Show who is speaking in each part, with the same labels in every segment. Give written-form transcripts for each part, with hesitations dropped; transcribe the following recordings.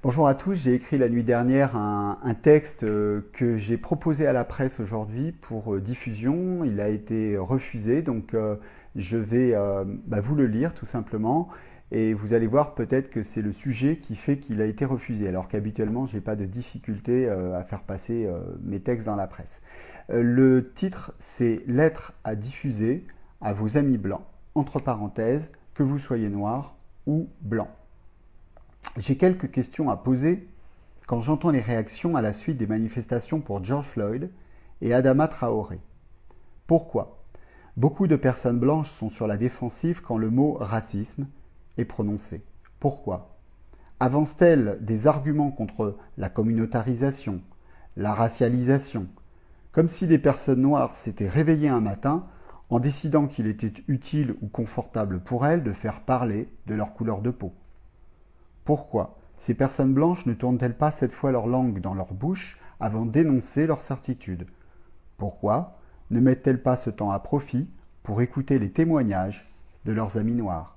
Speaker 1: Bonjour à tous, j'ai écrit la nuit dernière un texte que j'ai proposé à la presse aujourd'hui pour diffusion. Il a été refusé, donc je vais vous le lire tout simplement. Et vous allez voir peut-être que c'est le sujet qui fait qu'il a été refusé, alors qu'habituellement je n'ai pas de difficulté à faire passer mes textes dans la presse. Le titre c'est Lettre à diffuser à vos amis blancs, entre parenthèses, que vous soyez noir ou blanc. J'ai quelques questions à poser quand j'entends les réactions à la suite des manifestations pour George Floyd et Adama Traoré. Pourquoi? Beaucoup de personnes blanches sont sur la défensive quand le mot racisme est prononcé. Pourquoi? Avancent-elles des arguments contre la communautarisation, la racialisation, comme si les personnes noires s'étaient réveillées un matin en décidant qu'il était utile ou confortable pour elles de faire parler de leur couleur de peau? Pourquoi ces personnes blanches ne tournent-elles pas cette fois leur langue dans leur bouche avant d'énoncer leur certitude? Pourquoi ne mettent-elles pas ce temps à profit pour écouter les témoignages de leurs amis noirs?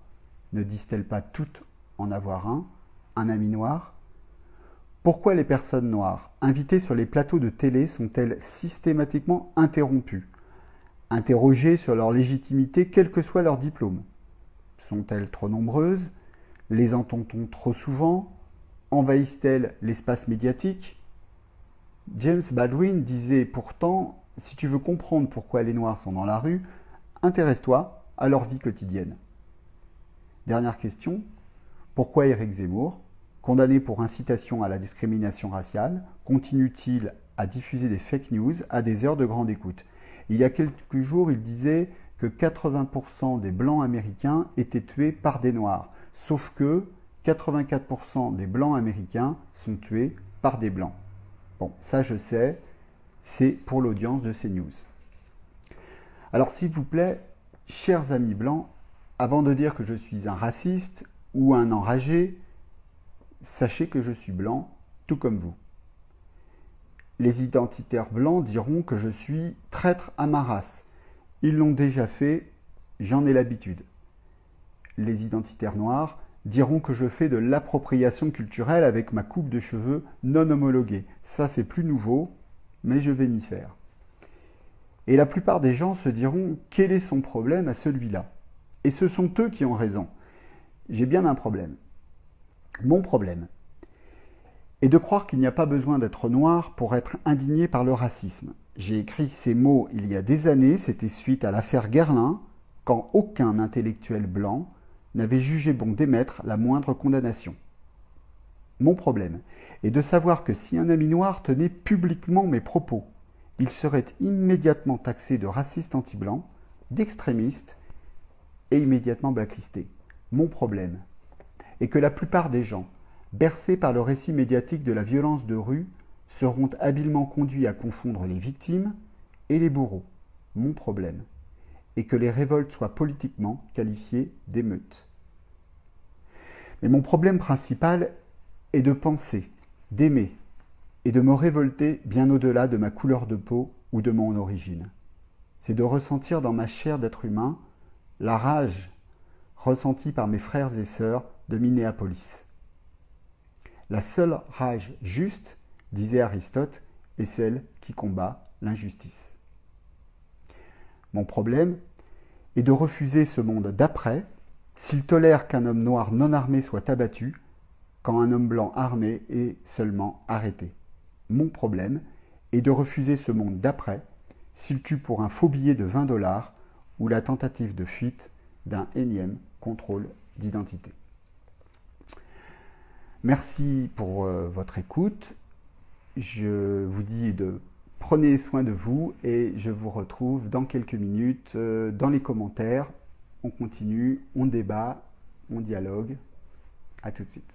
Speaker 1: Ne disent-elles pas toutes en avoir un ami noir? Pourquoi les personnes noires invitées sur les plateaux de télé sont-elles systématiquement interrompues, interrogées sur leur légitimité quel que soit leur diplôme? Sont-elles trop nombreuses? Les entend-on trop souvent? Envahissent-elles l'espace médiatique? James Baldwin disait pourtant, si tu veux comprendre pourquoi les Noirs sont dans la rue, intéresse-toi à leur vie quotidienne. Dernière question, pourquoi Éric Zemmour, condamné pour incitation à la discrimination raciale, continue-t-il à diffuser des fake news à des heures de grande écoute? Il y a quelques jours, il disait que 80% des Blancs américains étaient tués par des Noirs. Sauf que 84% des Blancs américains sont tués par des Blancs. Bon, ça je sais, c'est pour l'audience de CNews. Alors s'il vous plaît, chers amis blancs, avant de dire que je suis un raciste ou un enragé, sachez que je suis blanc, tout comme vous. Les identitaires blancs diront que je suis traître à ma race. Ils l'ont déjà fait, j'en ai l'habitude. Les identitaires noirs diront que je fais de l'appropriation culturelle avec ma coupe de cheveux non homologuée. Ça, c'est plus nouveau, mais je vais m'y faire. Et la plupart des gens se diront quel est son problème à celui-là? Et ce sont eux qui ont raison. J'ai bien un problème. Mon problème est de croire qu'il n'y a pas besoin d'être noir pour être indigné par le racisme. J'ai écrit ces mots il y a des années, c'était suite à l'affaire Guerlain, quand aucun intellectuel blanc n'avait jugé bon d'émettre la moindre condamnation. Mon problème est de savoir que si un ami noir tenait publiquement mes propos, il serait immédiatement taxé de raciste anti-blanc, d'extrémiste et immédiatement blacklisté. Mon problème est que la plupart des gens, bercés par le récit médiatique de la violence de rue, seront habilement conduits à confondre les victimes et les bourreaux. Mon problème et que les révoltes soient politiquement qualifiées d'émeutes. Mais mon problème principal est de penser, d'aimer et de me révolter bien au-delà de ma couleur de peau ou de mon origine. C'est de ressentir dans ma chair d'être humain la rage ressentie par mes frères et sœurs de Minneapolis. La seule rage juste, disait Aristote, est celle qui combat l'injustice. Mon problème est de refuser ce monde d'après s'il tolère qu'un homme noir non armé soit abattu quand un homme blanc armé est seulement arrêté. Mon problème est de refuser ce monde d'après s'il tue pour un faux billet de 20 $ ou la tentative de fuite d'un énième contrôle d'identité. Merci pour votre écoute. Je vous dis de prenez soin de vous et je vous retrouve dans quelques minutes dans les commentaires. On continue, on débat, on dialogue. À tout de suite.